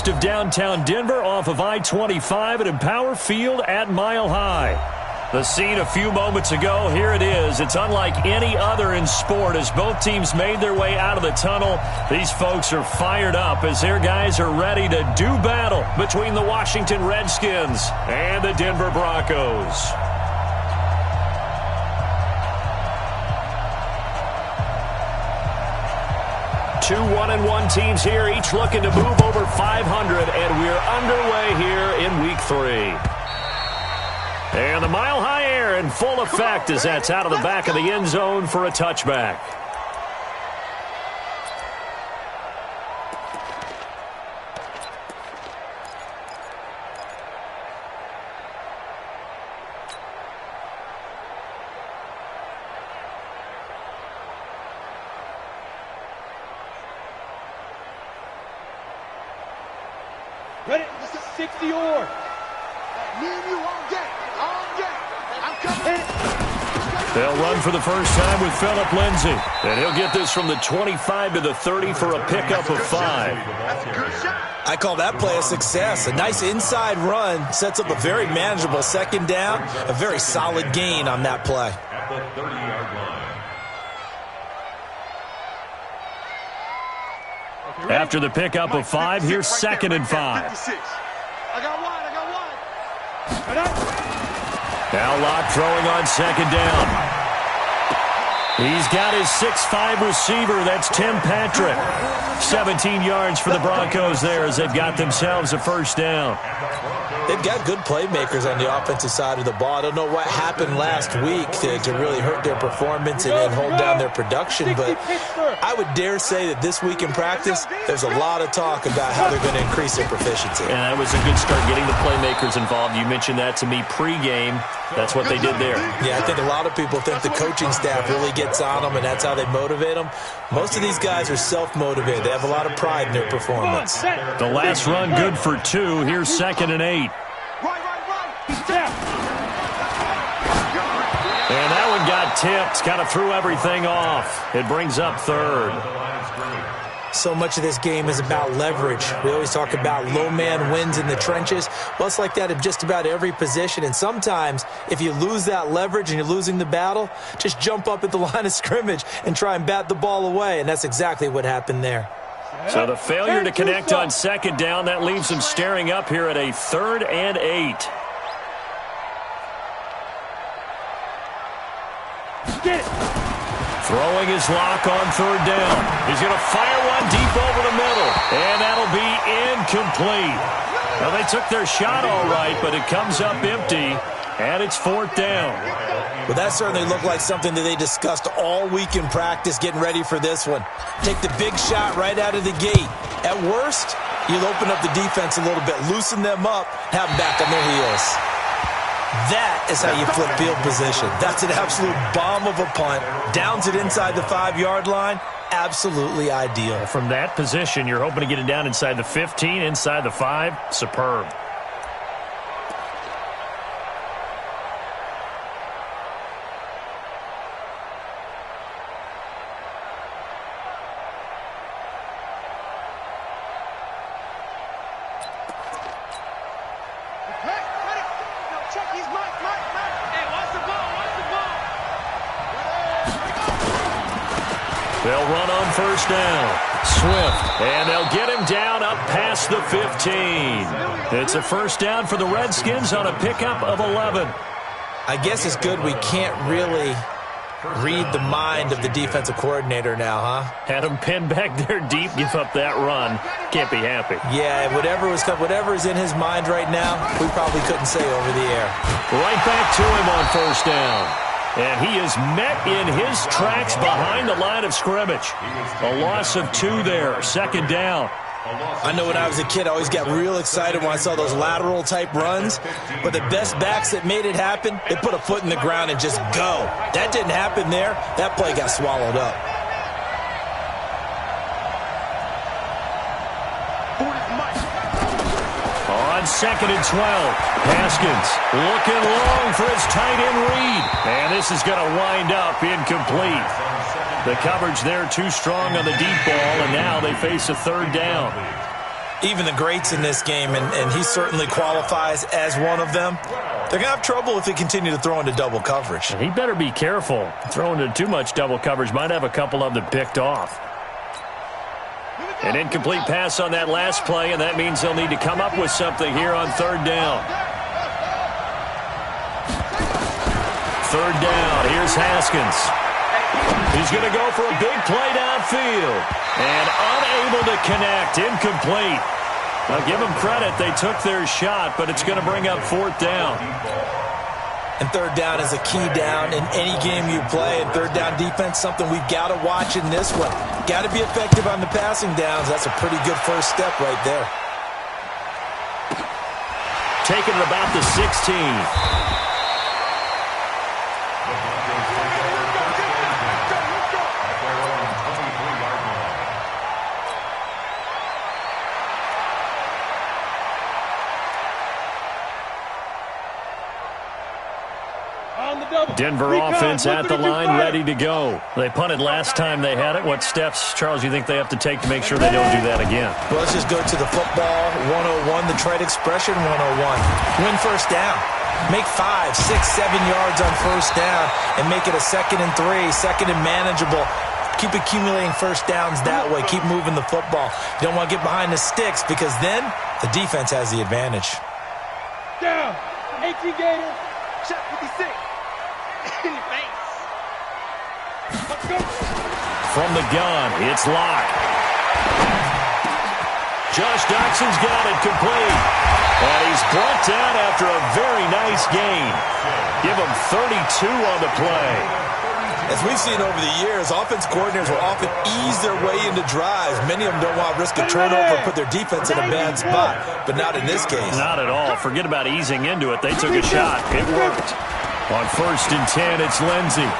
west of downtown Denver off of I-25 at Empower Field at Mile High. The scene a few moments ago, here it is. It's unlike any other in sport as both teams made their way out of the tunnel. These folks are fired up as their guys are ready to do battle between the Washington Redskins and the Denver Broncos. Two 1-1 teams here, each looking to move over 500, and we're underway here in Week 3. And the Mile High air in full effect as that's out of the back of the end zone for a touchback. Ready? This is 60 or. Me and you on deck. I'm coming. They'll run for the first time with Phillip Lindsay. And he'll get this from the 25 to the 30 for a pickup of 5. I call that play a success. A nice inside run sets up a very manageable second down. A very solid gain on that play. At the 30-yard line. After the pickup of 5, here's 2nd and 5. I got one. Now Locke throwing on 2nd down. He's got his 6'5 receiver. That's Tim Patrick. 17 yards for the Broncos there as they've got themselves a first down. They've got good playmakers on the offensive side of the ball. I don't know what happened last week to really hurt their performance and hold down their production, but I would dare say that this week in practice, there's a lot of talk about how they're going to increase their proficiency. And that was a good start getting the playmakers involved. You mentioned that to me pregame. That's what they did there. Yeah, I think a lot of people think the coaching staff really gets on them, and that's how they motivate them. Most of these guys are self-motivated. They have a lot of pride in their performance. The last run good for 2. Here's 2nd and 8. And that one got tipped, kind of threw everything off. It brings up 3rd. So much of this game is about leverage. We always talk about low man wins in the trenches. Well, it's like that in just about every position. And sometimes, if you lose that leverage and you're losing the battle, just jump up at the line of scrimmage and try and bat the ball away. And that's exactly what happened there. So the failure to connect on 2nd down, that leaves them staring up here at a 3rd and 8. Get it. Throwing his lock on 3rd down. He's going to fire one deep over the middle. And that'll be incomplete. Well, they took their shot all right, but it comes up empty. And it's 4th down. Well, that certainly looked like something that they discussed all week in practice getting ready for this one. Take the big shot right out of the gate. At worst, you'll open up the defense a little bit, loosen them up, have them back on their heels. That is how you flip field position. That's an absolute bomb of a punt. Downs it inside the 5-yard line. Absolutely ideal. From that position, you're hoping to get it down inside the 15, inside the 5. Superb. They'll run on 1st down. Swift, and they'll get him down up past the 15. It's a first down for the Redskins on a pickup of 11. I guess it's good we can't really read the mind of the defensive coordinator now, huh? Had him pinned back there deep, give up that run. Can't be happy. Yeah, whatever is in his mind right now, we probably couldn't say over the air. Right back to him on 1st down. And he is met in his tracks behind the line of scrimmage. A loss of 2 there, 2nd down. I know when I was a kid, I always got real excited when I saw those lateral-type runs. But the best backs that made it happen, they put a foot in the ground and just go. That didn't happen there. That play got swallowed up. On 2nd and 12, Haskins looking long for his tight end read. And this is going to wind up incomplete. The coverage there too strong on the deep ball, and now they face a 3rd down. Even the greats in this game, and he certainly qualifies as one of them, they're going to have trouble if they continue to throw into double coverage. He better be careful. Throwing into too much double coverage might have a couple of them picked off. An incomplete pass on that last play, and that means they'll need to come up with something here on third down. Third down, here's Haskins. He's going to go for a big play downfield. And unable to connect, incomplete. I'll give them credit, they took their shot, but it's going to bring up fourth down. And third down is a key down in any game you play. And third down defense, something we've got to watch in this one. Got to be effective on the passing downs. That's a pretty good first step right there. Taking it about the 16. Denver offense at the line, ready to go. They punted last time they had it. What steps, Charles, you think they have to take to make sure they don't do that again? Well, let's just go to the football 101, the trade expression 101. Win first down. Make 5, 6, 7 yards on first down and make it a 2nd and 3, second and manageable. Keep accumulating first downs that way. Keep moving the football. You don't want to get behind the sticks because then the defense has the advantage. Down. 18 Gator. Shot 56. From the gun, it's Locke. Josh Doxson's got it complete. And he's brought down after a very nice gain. Give him 32 on the play. As we've seen over the years, offense coordinators will often ease their way into drives. Many of them don't want to risk a turnover or put their defense in a bad spot, but not in this case. Not at all. Forget about easing into it. They took a shot. It worked. On 1st and 10, it's Lindsey.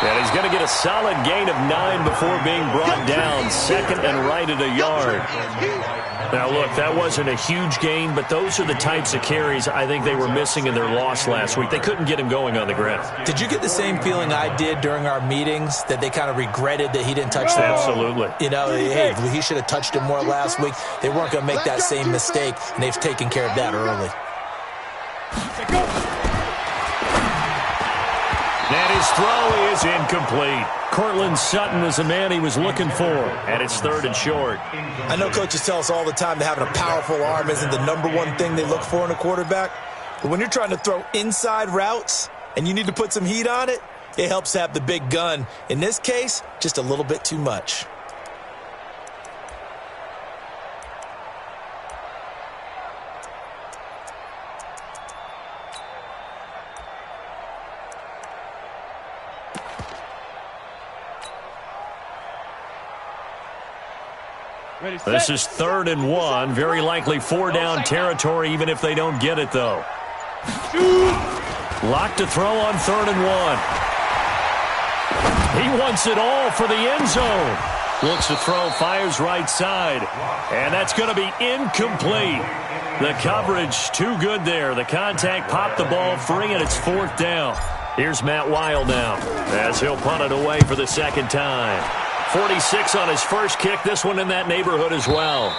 And he's going to get a solid gain of 9 before being brought down. 2nd and right at a yard. Now, look, that wasn't a huge gain, but those are the types of carries I think they were missing in their loss last week. They couldn't get him going on the ground. Did you get the same feeling I did during our meetings, that they kind of regretted that he didn't touch the ball? Absolutely. You know, hey, he should have touched it more last week. They weren't going to make that same mistake, and they've taken care of that early. And his throw is incomplete. Cortland Sutton is the man he was looking for, and it's 3rd and short. I know coaches tell us all the time that having a powerful arm isn't the #1 thing they look for in a quarterback, but when you're trying to throw inside routes and you need to put some heat on it, it helps to have the big gun. In this case, just a little bit too much. This is 3rd and 1. Very likely 4-down territory, even if they don't get it, though. Locked to throw on 3rd and 1. He wants it all for the end zone. Looks to throw, fires right side. And that's going to be incomplete. The coverage too good there. The contact popped the ball free, and it's 4th down. Here's Matt Weil now as he'll punt it away for the 2nd time. 46 on his first kick. This one in that neighborhood as well.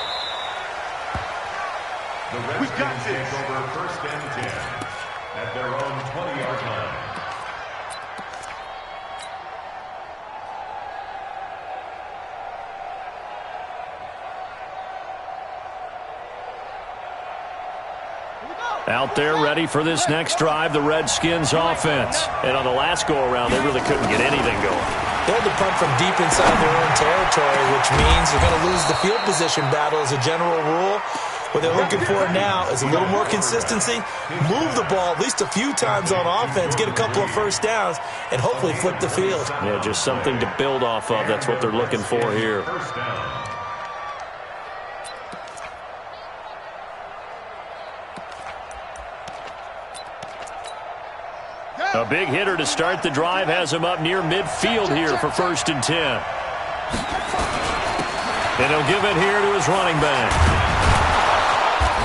We've got this over 1st and 10 at their own 20-yard line. Out there ready for this next drive, the Redskins offense. And on the last go-around, they really couldn't get anything going. They had to punt from deep inside their own territory, which means they're going to lose the field position battle as a general rule. What they're looking for now is a little more consistency, move the ball at least a few times on offense, get a couple of first downs, and hopefully flip the field. Yeah, just something to build off of. That's what they're looking for here. A big hitter to start the drive has him up near midfield here for 1st and 10. And he'll give it here to his running back.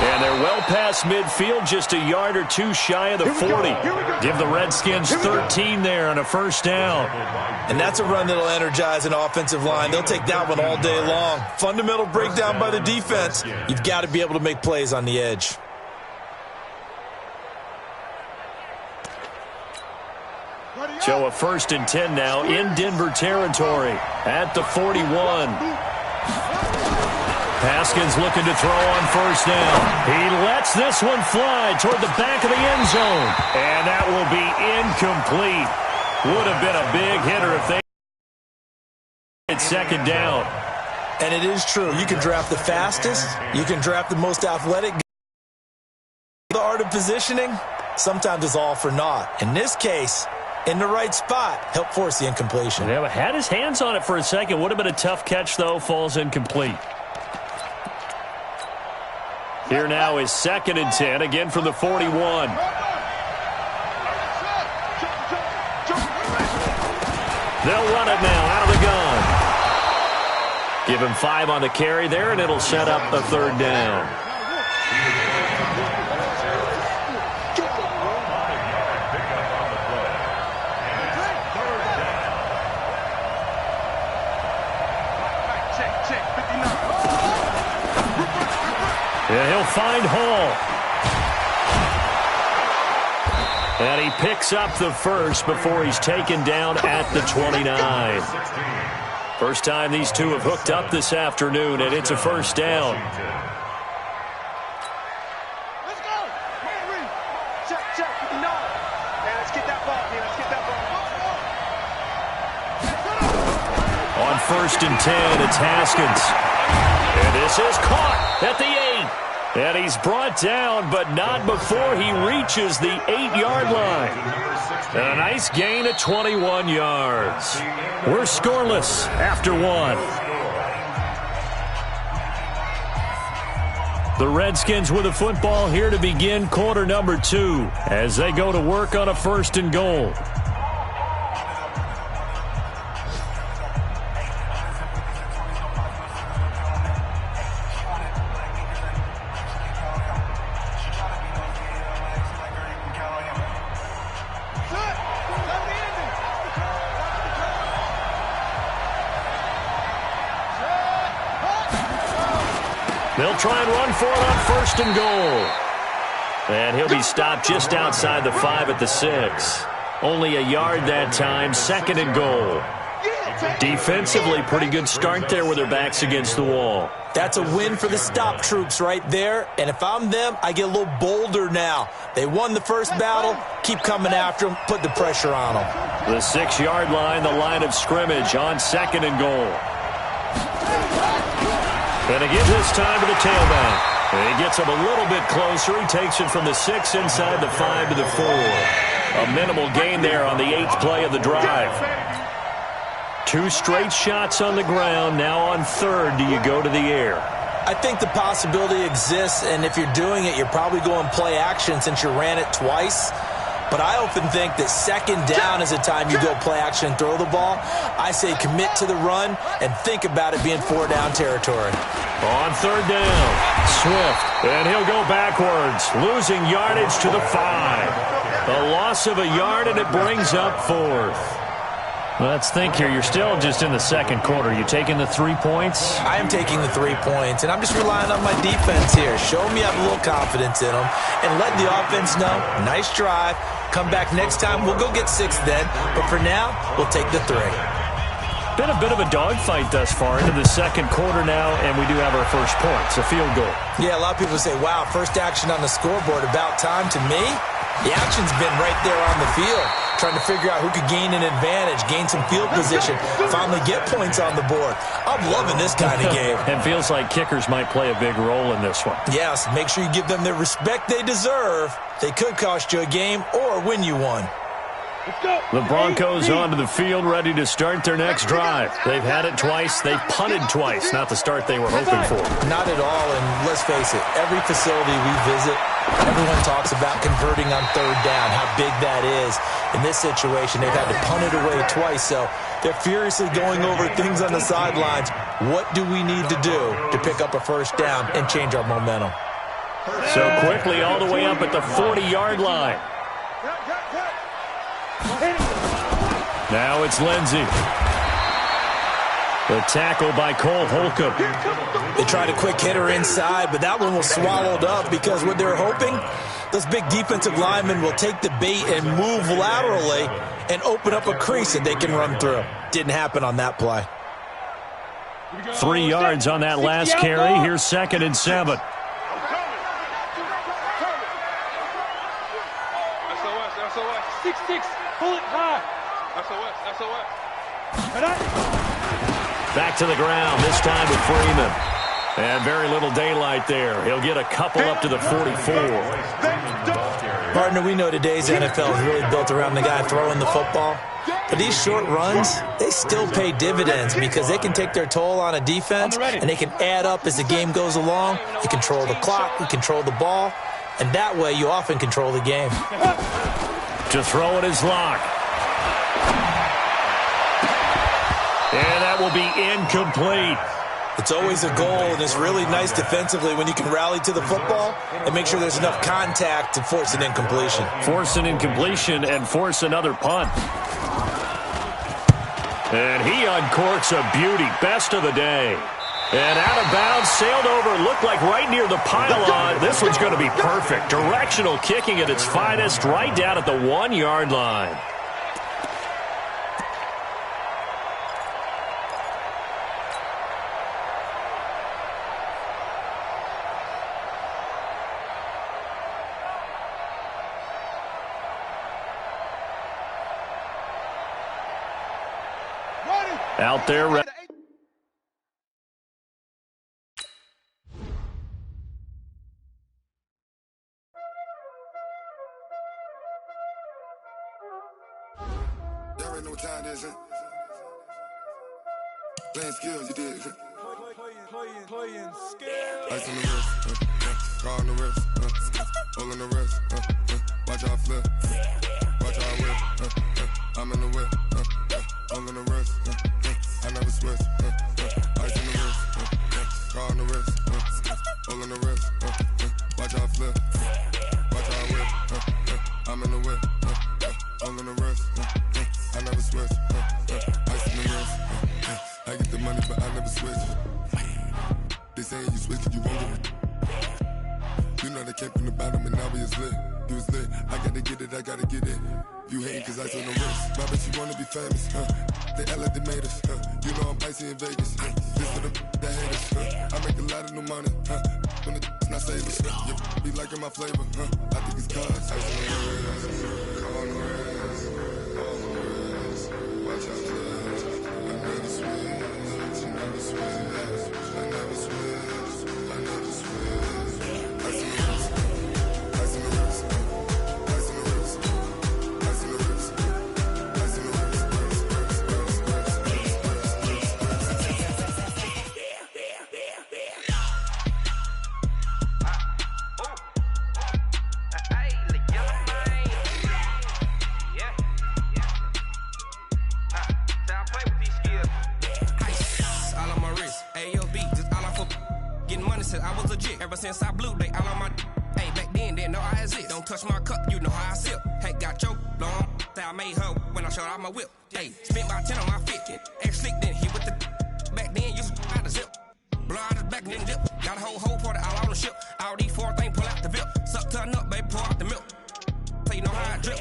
And they're well past midfield, just a yard or two shy of the 40. Give the Redskins 13 there on a first down. And that's a run that'll energize an offensive line. They'll take that one all day long. Fundamental breakdown by the defense. You've got to be able to make plays on the edge. So a 1st and 10 now in Denver territory at the 41. Haskins looking to throw on first down. He lets this one fly toward the back of the end zone. And that will be incomplete. Would have been a big hitter if they had second down. And it is true. You can draft the fastest. You can draft the most athletic. The art of positioning, sometimes it's all for naught. In this case, in the right spot, help force the incompletion. Yeah, had his hands on it for a second. Would have been a tough catch, though. Falls incomplete. Here now is 2nd and 10, again from the 41. They'll run it now out of the gun. Give him 5 on the carry there, and it'll set up a 3rd down. And he'll find Hall. And he picks up the first before he's taken down at the 29. First time these two have hooked up this afternoon, and it's a first down. Let's go. Check, check. No. And let's get that ball here. Let's get that ball. On 1st and 10, it's Haskins. And this is caught at the 8. And he's brought down, but not before he reaches the 8-yard line. And a nice gain of 21 yards. We're scoreless after 1. The Redskins with a football here to begin quarter number 2 as they go to work on a 1st and goal. They'll try and run for it on 1st and goal. And he'll be stopped just outside the 5 at the 6. Only a yard that time, 2nd and goal. Defensively, pretty good start there with their backs against the wall. That's a win for the stop troops right there. And if I'm them, I get a little bolder now. They won the first battle. Keep coming after them. Put the pressure on them. The 6-yard line, the line of scrimmage on 2nd and goal. And again this time to the tailback. And he gets him a little bit closer. He takes it from the 6 inside the 5 to the 4. A minimal gain there on the 8th play of the drive. 2 straight shots on the ground. Now on 3rd, do you go to the air? I think the possibility exists, and if you're doing it, you're probably going play action since you ran it twice. But I often think that 2nd down is a time you go play action and throw the ball. I say commit to the run and think about it being 4-down territory. On 3rd down, Swift, and he'll go backwards, losing yardage to the 5. A loss of a yard, and it brings up 4th. Let's think here. You're still just in the 2nd quarter. You taking the 3 points? I am taking the 3 points, and I'm just relying on my defense here. Show me I have a little confidence in them, and let the offense know, nice drive. Come back next time. We'll go get 6 then, but for now, we'll take the 3. Been a bit of a dogfight thus far into the 2nd quarter now, and we do have our first point. It's a field goal. Yeah, a lot of people say, wow, first action on the scoreboard, about time. To me, the action's been right there on the field, trying to figure out who could gain an advantage, gain some field position, finally get points on the board. I'm loving this kind of game. And feels like kickers might play a big role in this one. Yes, make sure you give them the respect they deserve. They could cost you a game or win you one. The Broncos onto the field, ready to start their next drive. They've had it twice. They've punted twice. Not the start they were hoping for. Not at all, and let's face it, every facility we visit, everyone talks about converting on 3rd down, how big that is. In this situation, they've had to punt it away twice, so they're furiously going over things on the sidelines. What do we need to do to pick up a 1st down and change our momentum? So quickly all the way up at the 40-yard line. Now it's Lindsey. The tackle by Cole Holcomb. They tried a quick hitter inside, but that one was swallowed up because what they're hoping, those big defensive linemen will take the bait and move laterally and open up a crease that they can run through. Didn't happen on that play. 3 yards on that last carry. Here's 2nd and 7. SOS. 6-6. Pull it high. SOS. Back to the ground, this time with Freeman. And very little daylight there. He'll get a couple up to the 44. Partner, we know today's NFL is really built around the guy throwing the football. But these short runs, they still pay dividends because they can take their toll on a defense and they can add up as the game goes along. You control the clock, you control the ball, and that way you often control the game. To throw it is Locke. And that will be incomplete. It's always a goal, and it's really nice defensively when you can rally to the football and make sure there's enough contact to force an incompletion. Force an incompletion and force another punt. And he uncorks a beauty. Best of the day. And out of bounds, sailed over, looked like right near the pylon. This one's going to be perfect. Directional kicking at its finest, right down at the 1-yard line. Out there. Y'all already know what time it is, huh? Playing skills, you did. Playing skills. Ice on the wrist, car on the wrist, hole in the wrist, watch how I flip, watch how I whip, I'm in the whip, hole in the wrist, I never switch, ice on the wrist, car on the wrist, hole in the wrist, watch how I flip, watch how I whip, I'm in the whip, hole in the wrist, I never switch, ice on the wrist, I get the money but I never switch. They saying you switch and you won't get it. You know they came from the bottom and now we is lit. You was lit, I gotta get it, I gotta get it. You hating cause ice on the wrist. My bitch, you wanna be famous, They act like they made us, You know I'm icy in Vegas, This for the that hate us, I make a lot of new money, When the not save us, You be liking my flavor, I think it's cause ice on the wrist, on the wrist, on the wrist. Watch out, cuz I never switch, I never switch, I never switch, I never switch. Ice on the wrist, ice on the wrist, ice on the wrist, ice on the wrist, ice on the I was legit. Ever since I blew, they all on my. Hey, back then, didn't know I exist. Don't touch my cup, you know how I sip. Hey, got choked long. Say I made her when I showed out my whip. Hey, spent my 10 on my fit. Ex-slick, then hit with the. Back then, used to out the zip. Blow out the back, then dip. Got a whole party all on the ship. All these 4 things, pull out the VIP. Suck, turn up, baby, pour out the milk. So you know how I drip.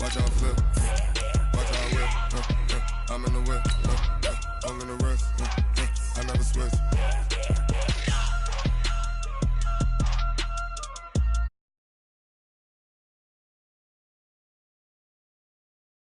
Watch how I flip, watch how I whip, I'm in the whip, hole in the wrist.